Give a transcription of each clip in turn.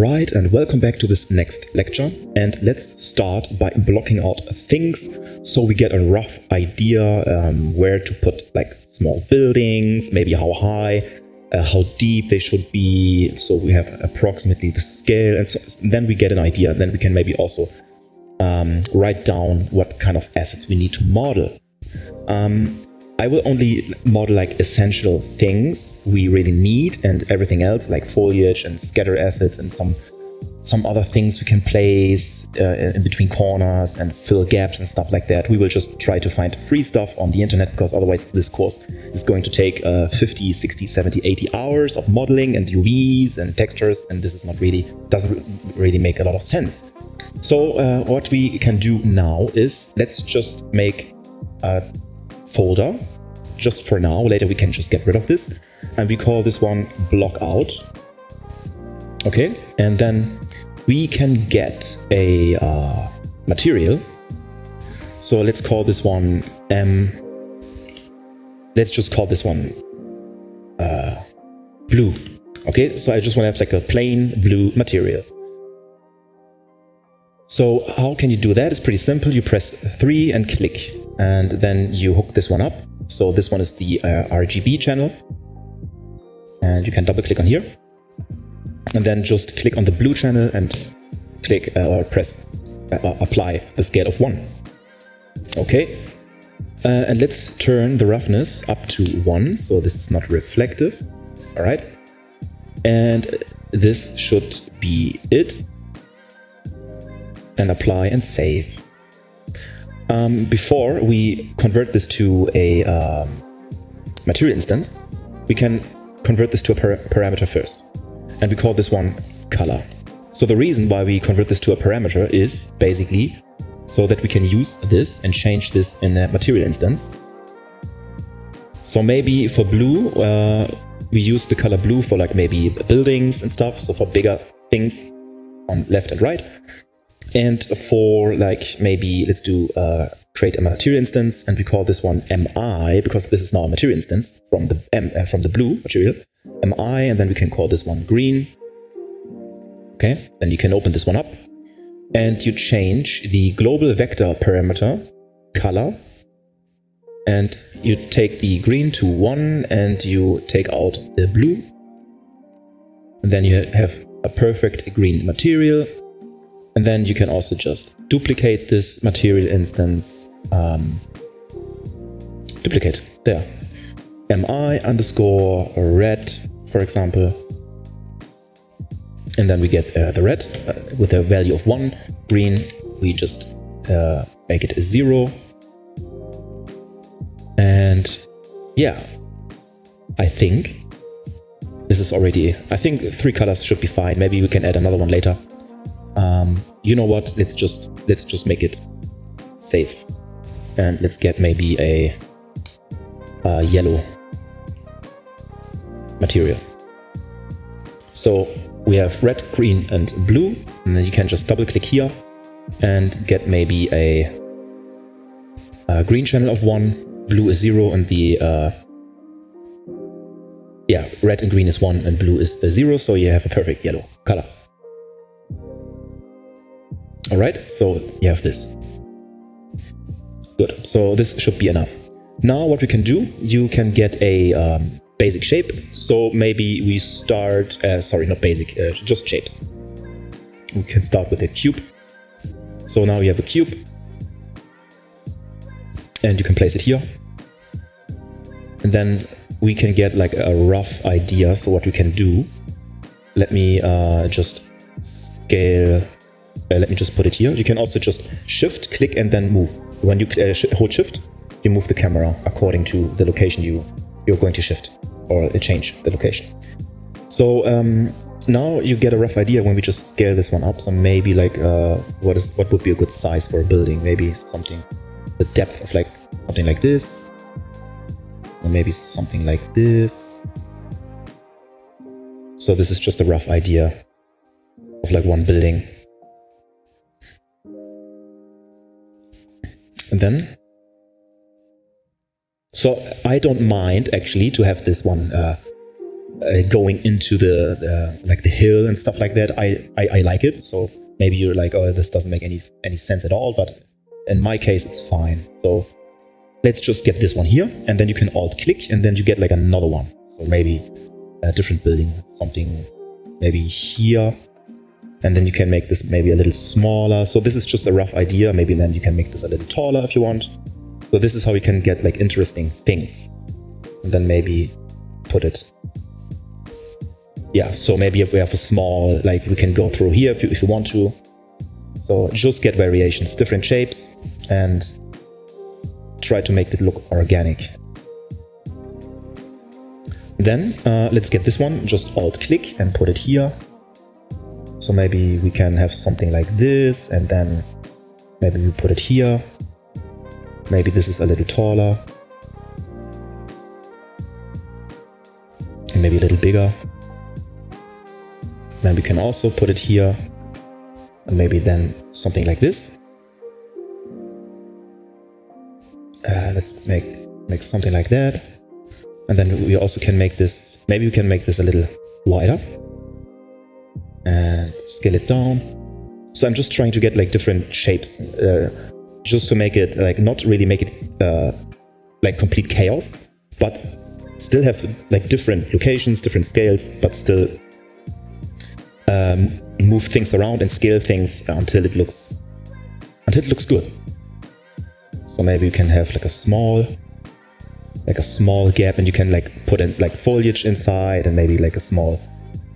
Alright, and welcome back to this next lecture, and let's start by blocking out things so we get a rough idea where to put like small buildings, maybe how high, how deep they should be, so we have approximately the scale, and so then we get an idea. Then we can maybe also write down what kind of assets we need to model. I will only model like essential things we really need, and everything else like foliage and scatter assets and some other things we can place in between corners and fill gaps and stuff like that. We will just try to find free stuff on the internet, because otherwise this course is going to take 50, 60, 70, 80 hours of modeling and UVs and textures, and this is doesn't really make a lot of sense. So what we can do now is let's just make a folder just for now. Later we can just get rid of this, and we call this one Blockout. Okay, and then we can get a material. So let's call this one let's just call this one blue. Okay, so I just want to have like a plain blue material. So how can you do that? It's pretty simple. You press 3 and click, and then you hook this one up. So this one is the RGB channel, and you can double click on here, and then just click on the blue channel and click or press apply the scale of 1. Okay, and let's turn the roughness up to 1, so this is not reflective. All right, and this should be it. And apply and save. Before we convert this to a material instance, we can convert this to a parameter first, and we call this one color. So the reason why we convert this to a parameter is basically so that we can use this and change this in a material instance. So maybe for blue, we use the color blue for like maybe buildings and stuff, so for bigger things on left and right. And for like maybe let's do create a material instance, and we call this one MI, because this is now a material instance from the blue material, MI, and then we can call this one green. Okay, then you can open this one up, and you change the global vector parameter color, and you take the green to 1, and you take out the blue, and then you have a perfect green material. And then you can also just duplicate this material instance. Duplicate, there. MI underscore red, for example. And then we get the red with a value of 1. Green, we just make it a 0. And yeah, I think this is already, I think 3 colors should be fine. Maybe we can add another one later. You know what? Let's just make it safe, and let's get maybe a yellow material. So we have red, green, and blue, and then you can just double click here and get maybe a green channel of 1, blue is 0, and the red and green is 1 and blue is 0. So you have a perfect yellow color. Alright, so you have this. Good, so this should be enough. Now what we can do, you can get a basic shape. So maybe we start, sorry, not basic, just shapes. We can start with a cube. So now we have a cube, and you can place it here. And then we can get like a rough idea. So what we can do, let me just scale. Let me just put it here. You can also just shift, click, and then move. When you hold shift, you move the camera according to the location you're going to shift or change the location. So now you get a rough idea when we just scale this one up. So maybe like what would be a good size for a building? Maybe something, the depth of like something like this, or maybe something like this. So this is just a rough idea of like one building. And then, so I don't mind actually to have this one going into the like the hill and stuff like that, I like it. So maybe you're like, oh, this doesn't make any sense at all, but in my case, it's fine. So let's just get this one here, and then you can alt click, and then you get like another one. So maybe a different building, something maybe here, and then you can make this maybe a little smaller. So this is just a rough idea. Maybe then you can make this a little taller if you want. So this is how you can get like interesting things, and then maybe put it. Yeah, so maybe if we have a small, like we can go through here if you want to. So just get variations, different shapes, and try to make it look organic. Then let's get this one, just alt click and put it here. So maybe we can have something like this, and then maybe we put it here. Maybe this is a little taller. And maybe a little bigger. Then we can also put it here. And maybe then something like this. Let's make something like that. And then we also can make this, maybe we can make this a little wider. And scale it down. So I'm just trying to get like different shapes, just to make it like, not really make it like complete chaos, but still have like different locations, different scales, but still move things around and scale things until it looks good. So maybe you can have like a small gap, and you can like put in like foliage inside, and maybe like a small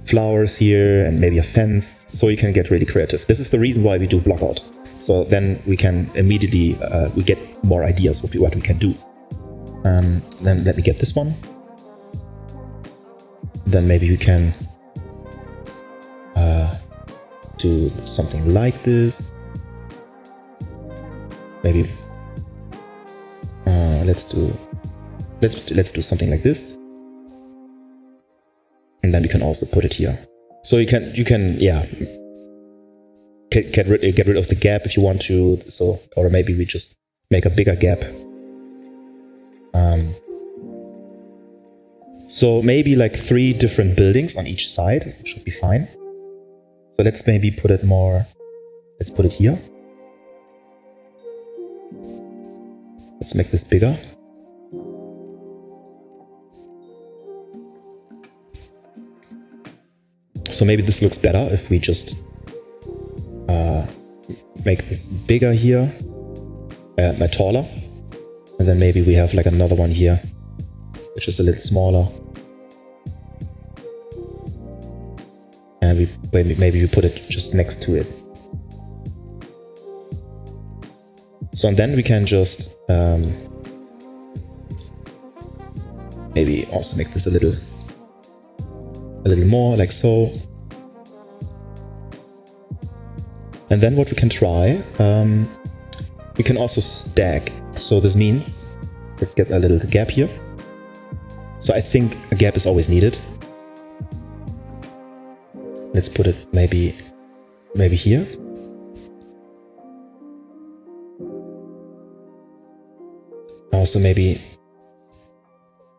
flowers here, and maybe a fence. So you can get really creative. This is the reason why we do Blockout. So then we can immediately we get more ideas what we can do. Then let me get this one. Then maybe we can do something like this. Maybe let's do something like this, and then we can also put it here. So you can yeah, get rid of the gap if you want to. So, or maybe we just make a bigger gap. So maybe like 3 different buildings on each side should be fine. So let's maybe put it more. Let's put it here. Let's make this bigger. So maybe this looks better if we just make this bigger here, taller, and then maybe we have like another one here, which is a little smaller, and maybe we put it just next to it. So and then we can just maybe also make this a little more like so. And then what we can try, we can also stack. So this means, let's get a little gap here. So I think a gap is always needed. Let's put it maybe here. Also maybe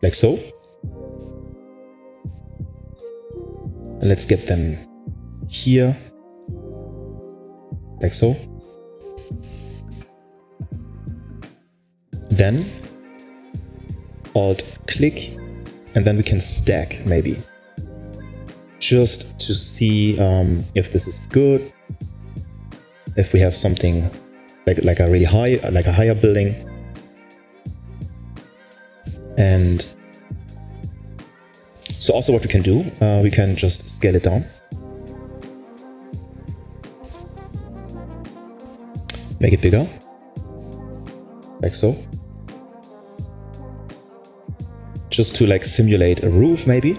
like so. And let's get them here, like so. Then alt click, and then we can stack maybe, just to see if this is good. If we have something like a really high, like a higher building. And so also what we can do, we can just scale it down. Make it bigger, like so. Just to like simulate a roof maybe.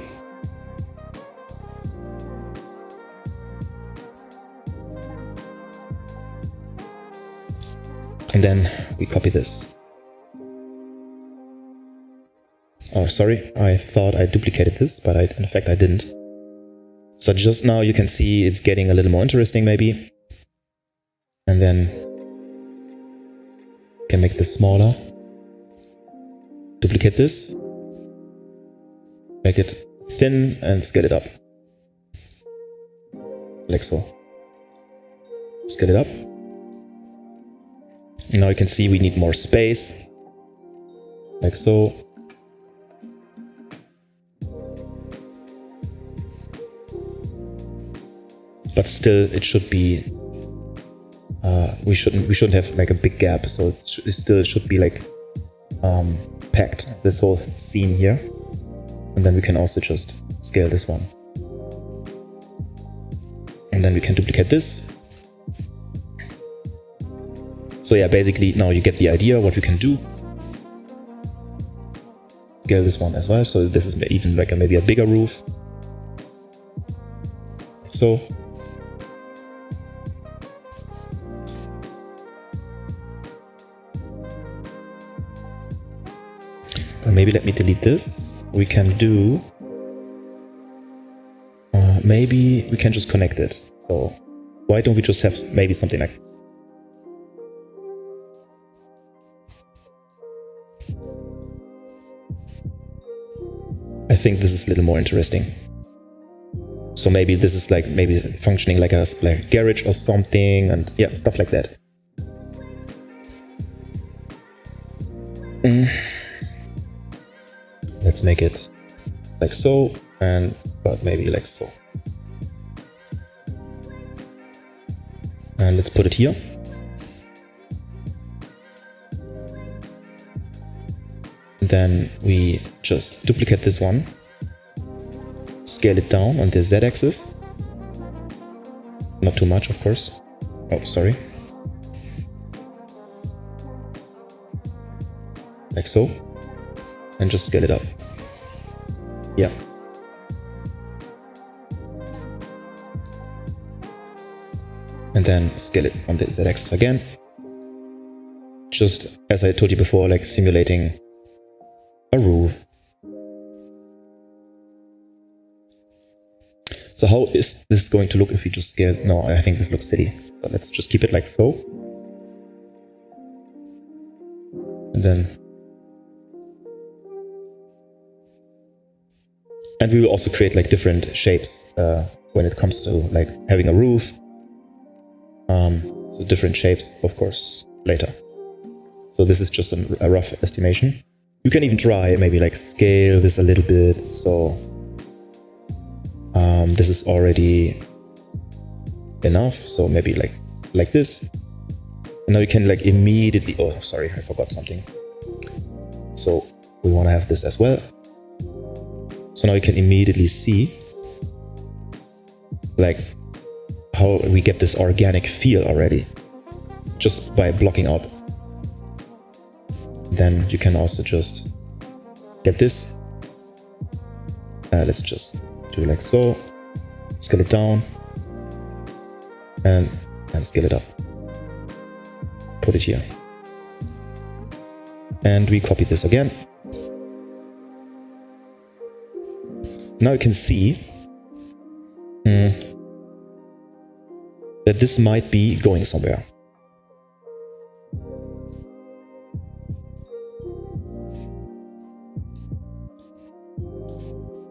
And then we copy this. Oh, sorry, I thought I duplicated this, but in fact I didn't. So just now you can see it's getting a little more interesting maybe. And then can make this smaller. Duplicate this. Make it thin and scale it up. Like so. Scale it up. And now you can see we need more space. Like so. But still, it should be. We shouldn't have like a big gap. So it still should be like packed. This whole scene here, and then we can also just scale this one, and then we can duplicate this. So yeah, basically now you get the idea what we can do. Scale this one as well. So this is even like maybe a bigger roof. So. Maybe let me delete this. We can do. Maybe we can just connect it. So why don't we just have maybe something like this? I think this is a little more interesting. So maybe this is like maybe functioning like a garage or something, and yeah, stuff like that. Let's make it like so, and but maybe like so. And let's put it here. Then we just duplicate this one, scale it down on the Z-axis. Not too much, of course. Oh, sorry. Like so. And just scale it up. Yeah. And then scale it on the Z-axis again. Just as I told you before, like simulating a roof. So how is this going to look if we just scale? No, I think this looks silly. So let's just keep it like so. And then. And we will also create like different shapes when it comes to like having a roof. So different shapes, of course, later. So this is just a rough estimation. You can even try maybe like scale this a little bit. So this is already enough. So maybe like this. And now you can like immediately. Oh, sorry, I forgot something. So we want to have this as well. So now you can immediately see like how we get this organic feel already just by blocking out. Then you can also just get this. Let's just do like so, scale it down and scale it up. Put it here. And we copy this again. Now you can see that this might be going somewhere.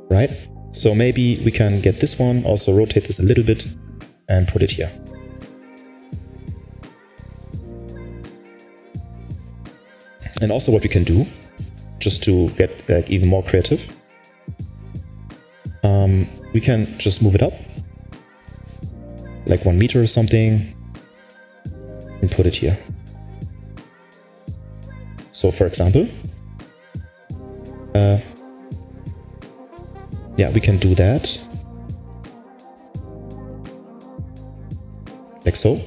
Right? So maybe we can get this one, also rotate this a little bit and put it here. And also what we can do, just to get like even more creative, we can just move it up like 1 meter or something and put it here. So for example, yeah, we can do that like so,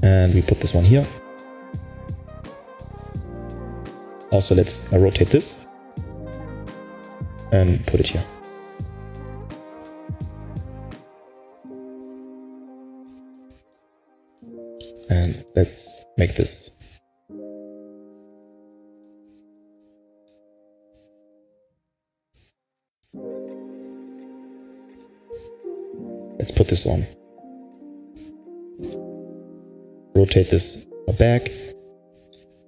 and we put this one here. Also, let's rotate this and put it here. And let's make this. Let's put this on. Rotate this back.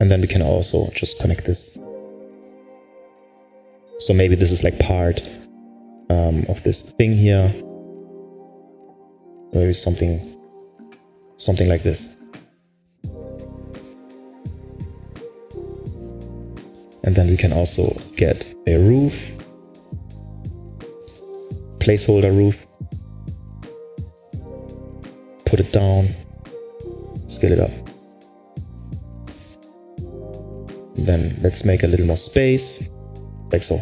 And then we can also just connect this. So maybe this is like part of this thing here. Maybe something like this. And then we can also get a roof, placeholder roof, put it down, scale it up. Then let's make a little more space, like so.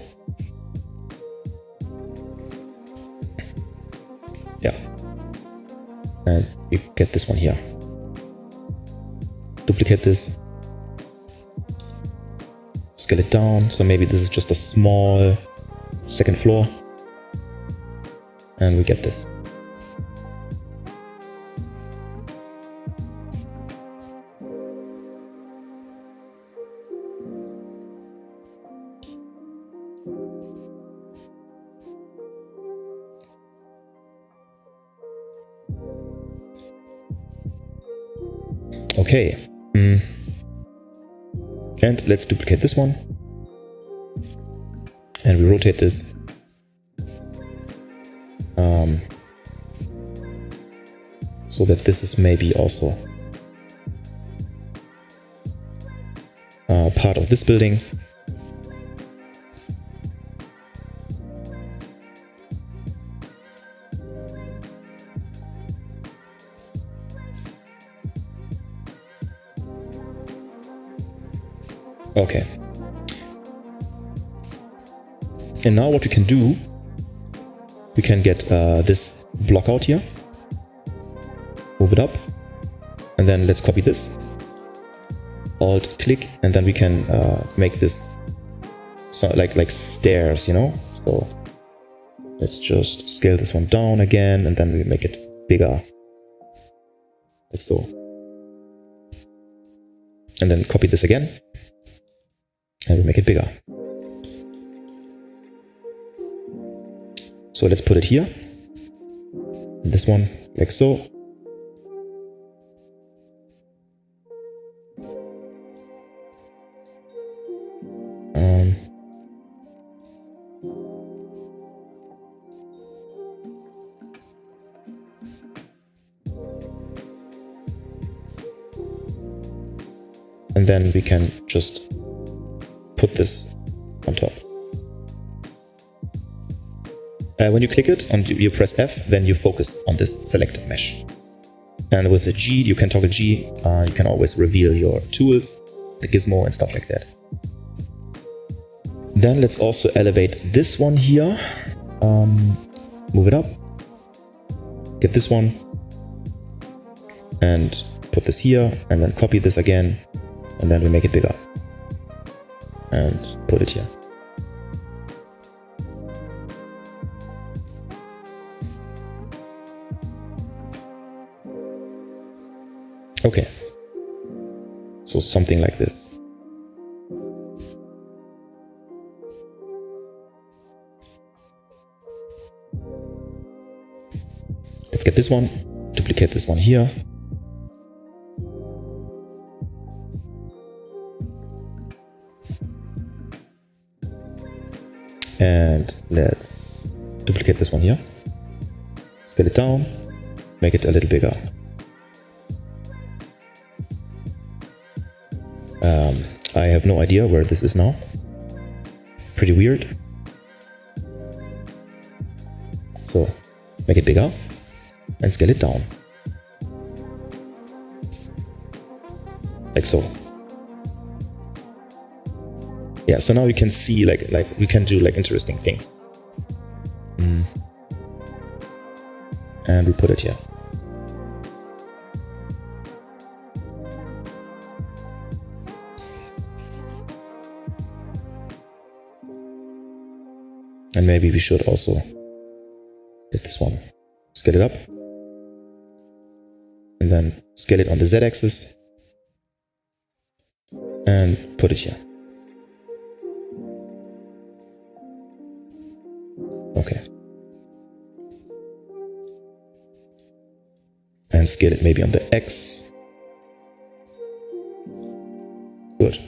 Yeah. And we get this one here. Duplicate this. Scale it down, so maybe this is just a small second floor. And we get this. Okay. And let's duplicate this one. And we rotate this. So that this is maybe also part of this building. Okay. And now what we can do, we can get this block out here, move it up, and then let's copy this, alt click, and then we can make this so like stairs, you know. So let's just scale this one down again, and then we make it bigger, like so. And then copy this again, and we make it bigger. So let's put it here. This one, like so. And then we can just put this on top. When you click it and you press F, then you focus on this selected mesh. And with the G, you can toggle G, you can always reveal your tools, the gizmo and stuff like that. Then let's also elevate this one here, move it up, get this one, and put this here, and then copy this again, and then we make it bigger, and put it here. Okay, so something like this. Let's get this one, duplicate this one here. And let's duplicate this one here. Scale it down, make it a little bigger. I have no idea where this is now. Pretty weird. So make it bigger and scale it down. Like so. Yeah, so now you can see like we can do like interesting things. And we put it here. And maybe we should also get this one, scale it up, and then scale it on the Z-axis, and put it here. Okay. And scale it maybe on the X. Good.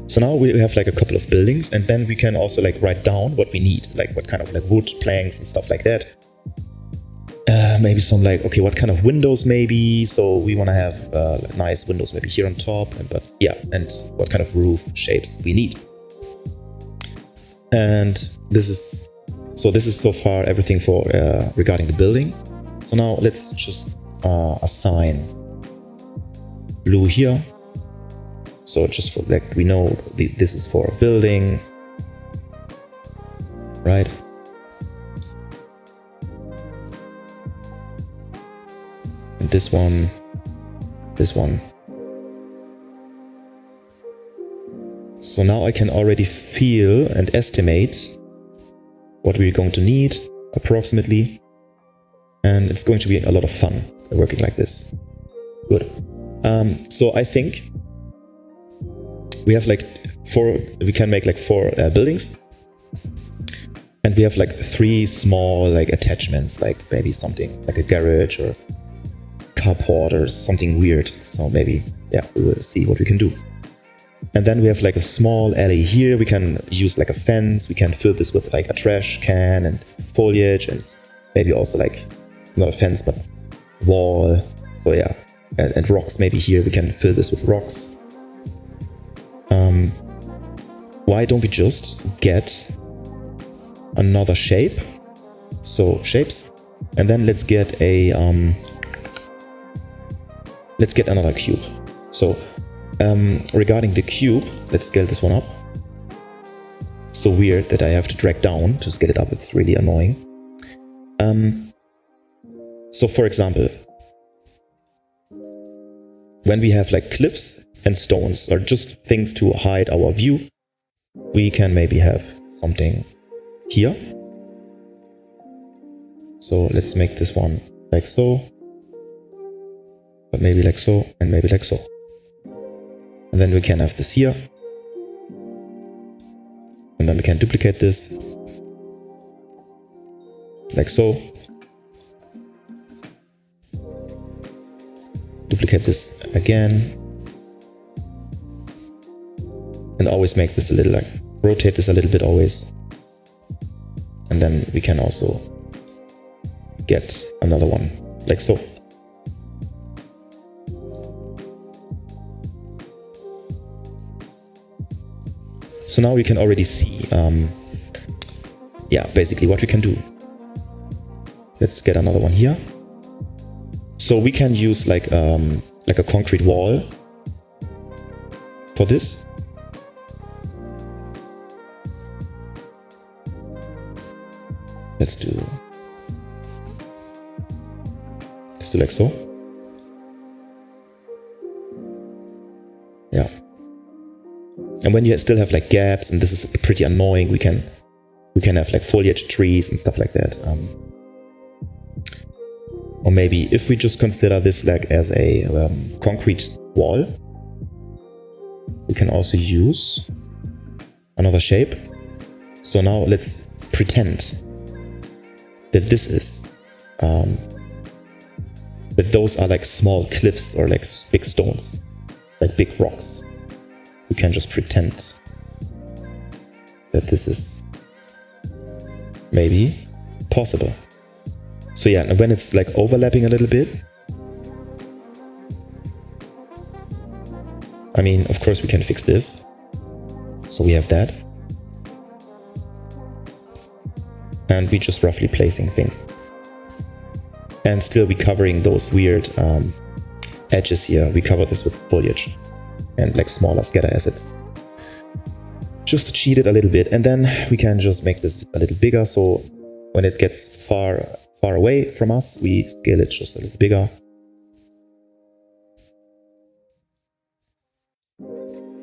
So now we have like a couple of buildings, and then we can also like write down what we need, like what kind of like wood, planks and stuff like that. Maybe some like, okay, what kind of windows maybe? So we want to have nice windows maybe here on top, but yeah, and what kind of roof shapes we need. And this is so far everything for regarding the building. So now let's just assign blue here. So just for like, we know this is for a building, right? And this one. So now I can already feel and estimate what we're going to need approximately. And it's going to be a lot of fun working like this. Good. So I think we have like we can make like 4 buildings. And we have like 3 small like attachments, like maybe something like a garage or carport or something weird. So maybe, yeah, we will see what we can do. And then we have like a small alley here. We can use like a fence. We can fill this with like a trash can and foliage, and maybe also like not a fence but wall. So yeah, and rocks maybe here. We can fill this with rocks. Why don't we just get another shape? So shapes, and then let's get a let's get another cube. So regarding the cube, let's scale this one up. So weird that I have to drag down to scale it up. It's really annoying. So for example, when we have like cliffs and stones or just things to hide our view, we can maybe have something here. So let's make this one like so, but maybe like so, and maybe like so. And then we can have this here. And then we can duplicate this. Like so. Duplicate this again. And always make this a little like, rotate this a little bit always. And then we can also get another one like so. So now we can already see, yeah, basically what we can do. Let's get another one here. So we can use like a concrete wall for this. Let's do like so. Yeah. And when you still have like gaps, and this is pretty annoying, we can have like foliage trees and stuff like that. Or maybe if we just consider this like as a concrete wall, we can also use another shape. So now let's pretend that this is that those are like small cliffs or like big stones, like big rocks. We can just pretend that this is maybe possible. So yeah, and when it's like overlapping a little bit, I mean, of course we can fix this. So we have that. And we just roughly placing things. And still we covering those weird edges here. We cover this with foliage and like smaller scatter assets. Just to cheat it a little bit. And then we can just make this a little bigger. So when it gets far away from us, we scale it just a little bigger.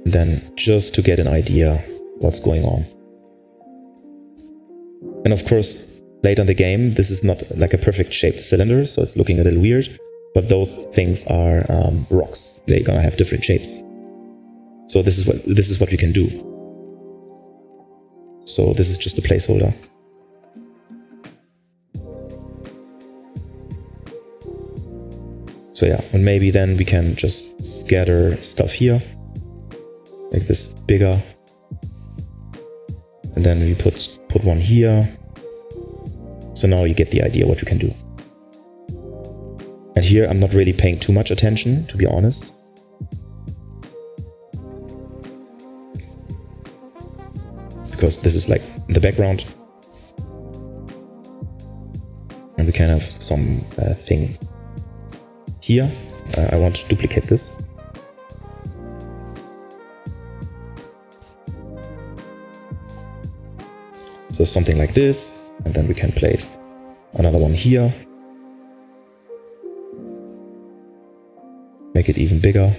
Then just to get an idea what's going on. And of course, later in the game, this is not like a perfect shaped cylinder, so it's looking a little weird, but those things are rocks. They're gonna have different shapes. So this is what we can do. So this is just a placeholder. So yeah, and maybe then we can just scatter stuff here. make this bigger, and then we put one here. So now you get the idea what you can do. And here I'm not really paying too much attention, to be honest. Because this is like in the background. And we can have some things here. I want to duplicate this. So something like this, and then we can place another one here. Make it even bigger.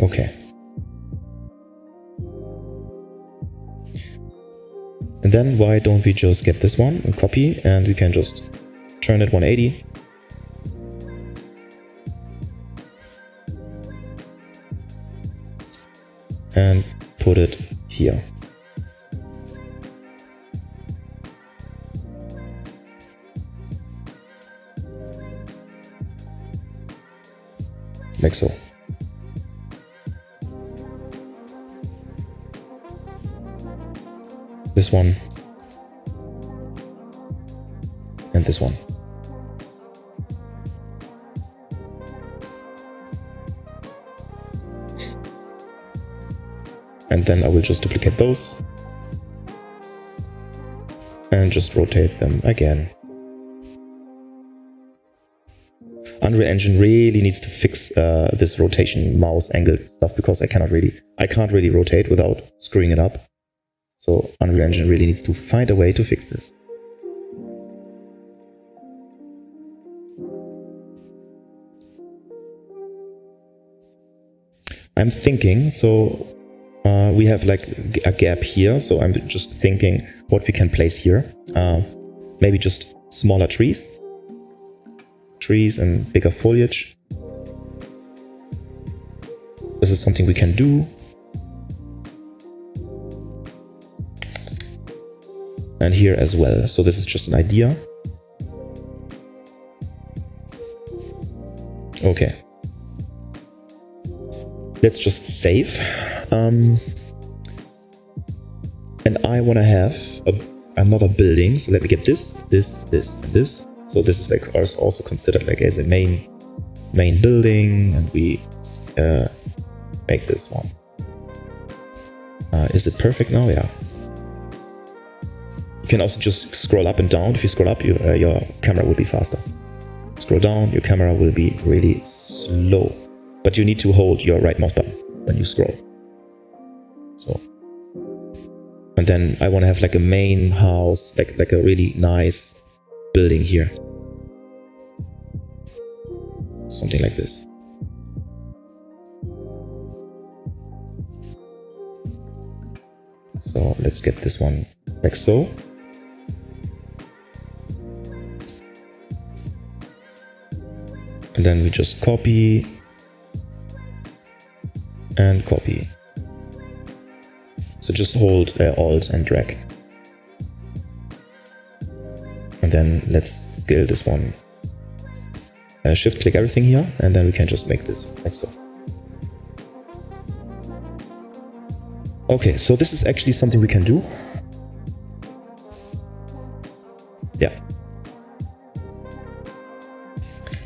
Okay. And then why don't we just get this one and copy, and we can just turn it 180. And put it here. Like so. This one. And this one. And then I will just duplicate those. And just rotate them again. Unreal Engine really needs to fix this rotation mouse angle stuff, because I can't really rotate without screwing it up. So Unreal Engine really needs to find a way to fix this. I'm thinking, so we have like a gap here, so I'm just thinking what we can place here. Maybe just smaller trees and bigger foliage. This is something we can do. And here as well. So this is just an idea. Okay. Let's just save. And I want to have another building. So let me get this, and this. So this is like also considered like as a main building, and we make this one. Is it perfect now? Yeah. You can also just scroll up and down. If you scroll up, your camera will be faster. Scroll down, your camera will be really slow. But you need to hold your right mouse button when you scroll. So, and then I want to have like a main house, like a really nice building here. Something like this. So let's get this one like so. And then we just copy and copy. So just hold Alt and drag. And then let's scale this one. Shift click everything here, and then we can just make this like so. Okay, so this is actually something we can do. Yeah.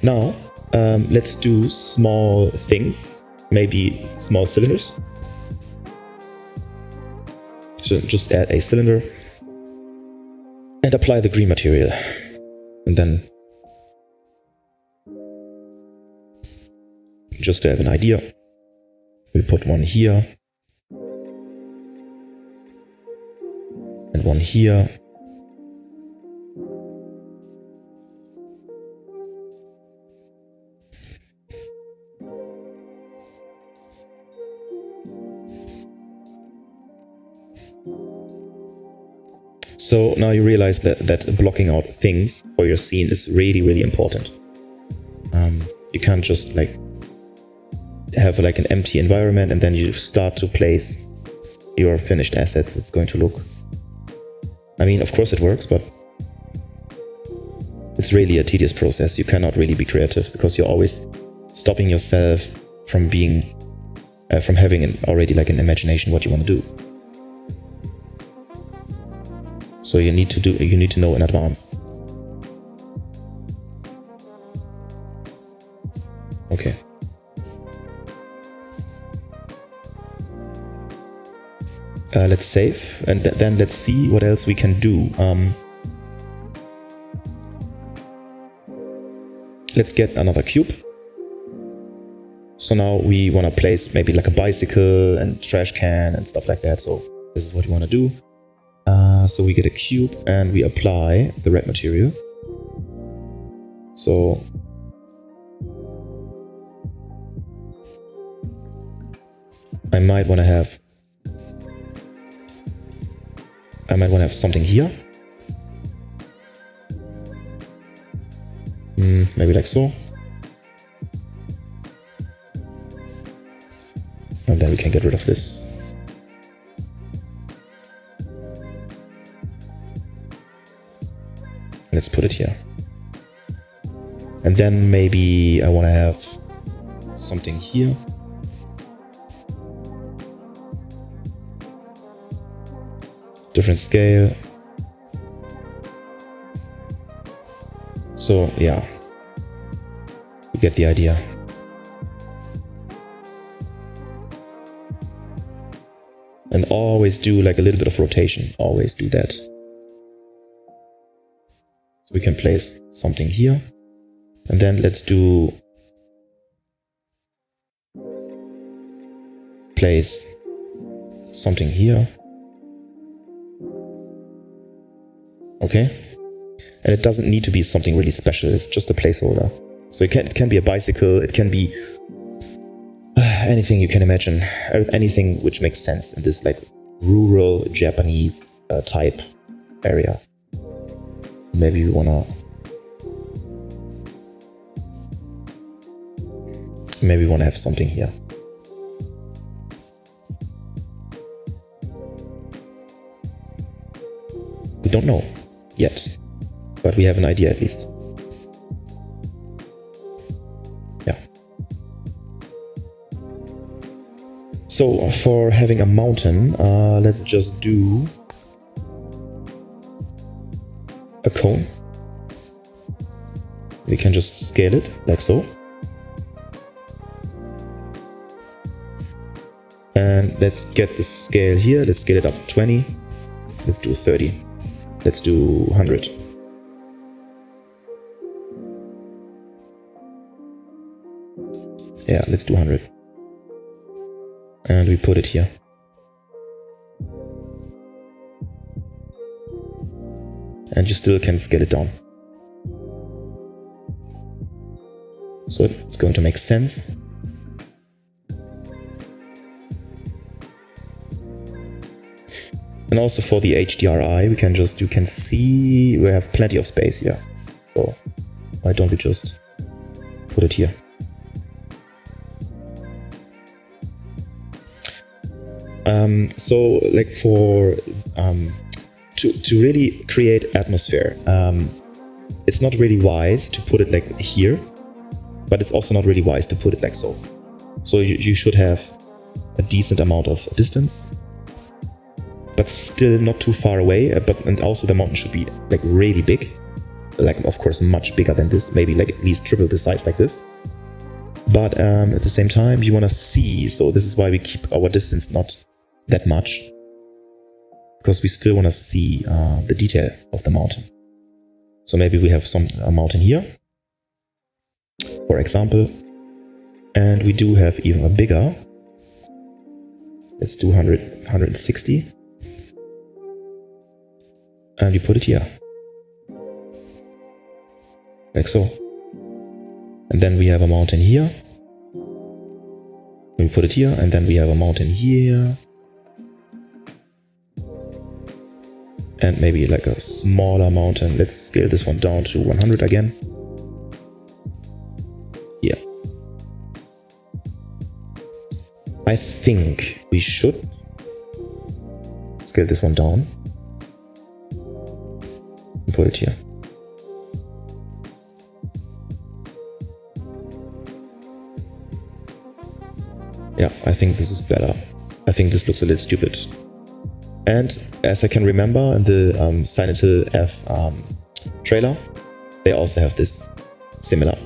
Now, let's do small things, maybe small cylinders. So just add a cylinder and apply the green material. And then just to have an idea, we put one here and one here. So now you realize that blocking out things for your scene is really, really important. You can't just like have like an empty environment and then you start to place your finished assets. It's going to look, I mean, of course it works, but it's really a tedious process. You cannot really be creative because you're always stopping yourself from being, from having already like an imagination what you want to do. So you need to know in advance. Okay. Let's save, and then let's see what else we can do. Let's get another cube. So now we want to place maybe like a bicycle and trash can and stuff like that. So this is what we want to do. So we get a cube and we apply the red material. So I might want to have something here. Maybe like so. And then we can get rid of this. Let's put it here. And then maybe I want to have something here. Different scale. So yeah, you get the idea. And always do like a little bit of rotation. Always do that. So we can place something here. And then let's do place something here. Okay. And it doesn't need to be something really special. It's just a placeholder. So it can be a bicycle. It can be anything you can imagine. Anything which makes sense in this like rural Japanese type area. Maybe we wanna have something here. We don't know yet, but we have an idea at least. Yeah. So for having a mountain, let's just do a cone. We can just scale it like so. And let's get the scale here. Let's scale it up to 20. Let's do 30. Let's do 100. Yeah, let's do 100. And we put it here. And you still can scale it down. So it's going to make sense. And also for the HDRI, you can see we have plenty of space here. So why don't we just put it here? So like for to really create atmosphere, it's not really wise to put it like here, but it's also not really wise to put it like so. So you should have a decent amount of distance, but still not too far away. And also the mountain should be like really big, like of course much bigger than this, maybe like at least triple the size like this. But at the same time you want to see, so this is why we keep our distance not that much, because we still want to see the detail of the mountain. So maybe we have a mountain here, for example, and we do have even a bigger. Let's do 160. And we put it here. Like so. And then we have a mountain here. We put it here, and then we have a mountain here. And maybe like a smaller mountain. Let's scale this one down to 100 again. Yeah. I think we should scale this one down and put it here. Yeah, I think this is better. I think this looks a little stupid. And as I can remember in the Silent Hill F trailer, they also have this similar.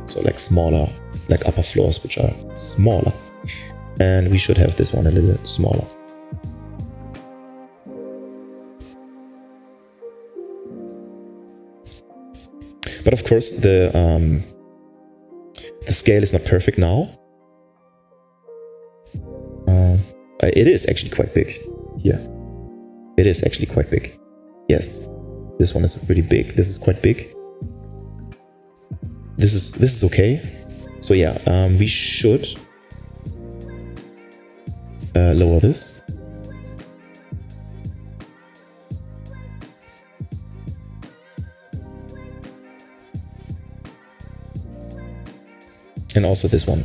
So like smaller, like upper floors which are smaller. And we should have this one a little smaller. But of course the scale is not perfect now. It is actually quite big here. It is actually quite big. Yes, this one is really big. This is quite big. This is okay. So yeah, we should lower this. And also this one.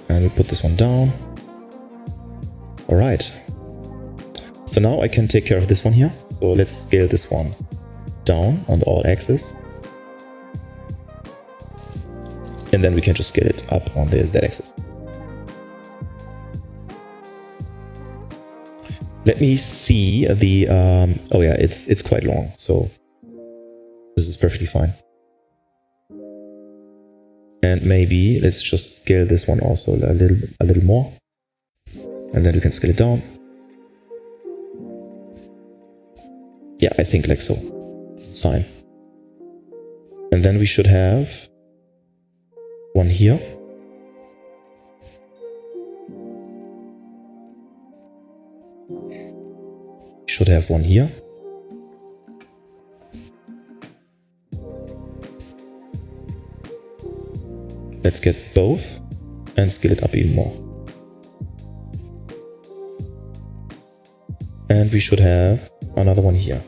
And we put this one down. All right. So now I can take care of this one here. So let's scale this one down on the all axis. And then we can just scale it up on the Z axis. Let me see the, oh yeah, it's quite long. So this is perfectly fine. And maybe let's just scale this one also a little more. And then we can scale it down. Yeah, I think like so. This is fine. And then we should have one here. Should have one here. Let's get both and scale it up even more. And we should have another one here.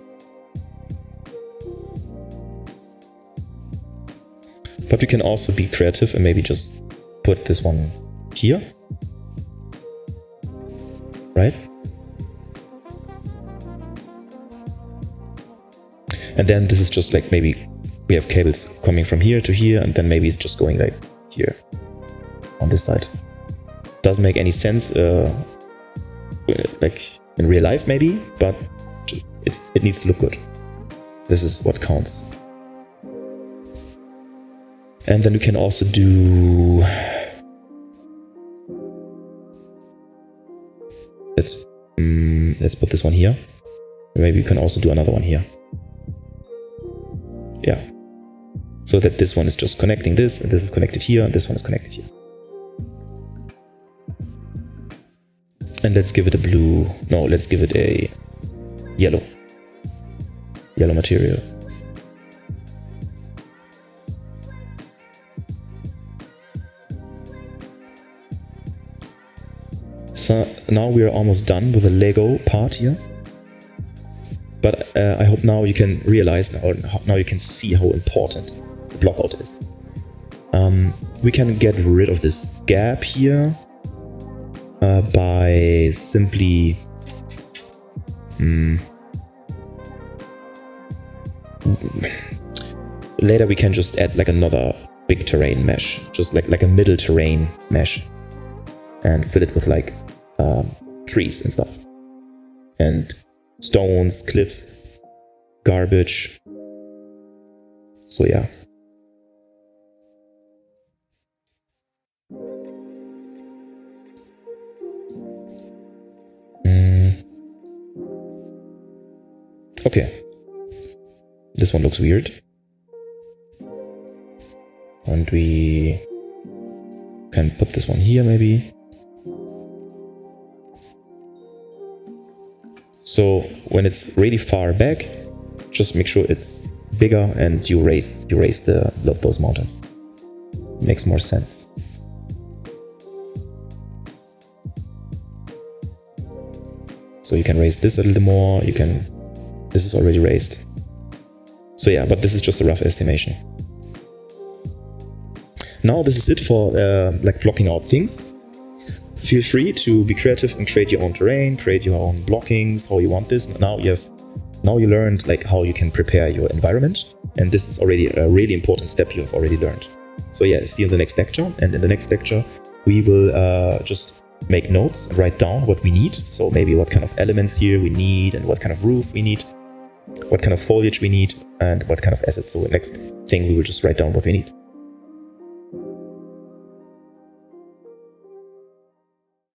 But we can also be creative and maybe just put this one here. Right? And then this is just like maybe we have cables coming from here to here, and then maybe it's just going like here on this side. Doesn't make any sense like in real life maybe, but it needs to look good. This is what counts. And then we can also do, let's put this one here. Maybe we can also do another one here. Yeah, so that this one is just connecting this, and this is connected here, and this one is connected here. And let's give it a blue, no, let's give it a yellow material. So now we are almost done with the Lego part here. But I hope now you can realize, now you can see how important the blockout is. We can get rid of this gap here by simply later we can just add like another big terrain mesh, just like a middle terrain mesh, and fill it with like trees and stuff, and stones, cliffs, garbage. So yeah. Okay. This one looks weird. And we can put this one here maybe. So when it's really far back, just make sure it's bigger and you raise those mountains. Makes more sense. So you can raise this a little more, this is already raised. So yeah, but this is just a rough estimation. Now this is it for like blocking out things. Feel free to be creative and create your own terrain, create your own blockings, how you want this. Now you have Now you learned like how you can prepare your environment, and this is already a really important step you have already learned. So yeah, see you in the next lecture, and in the next lecture we will just make notes and write down what we need. So maybe what kind of elements here we need, and what kind of roof we need, what kind of foliage we need, and what kind of assets. So the next thing we will just write down what we need.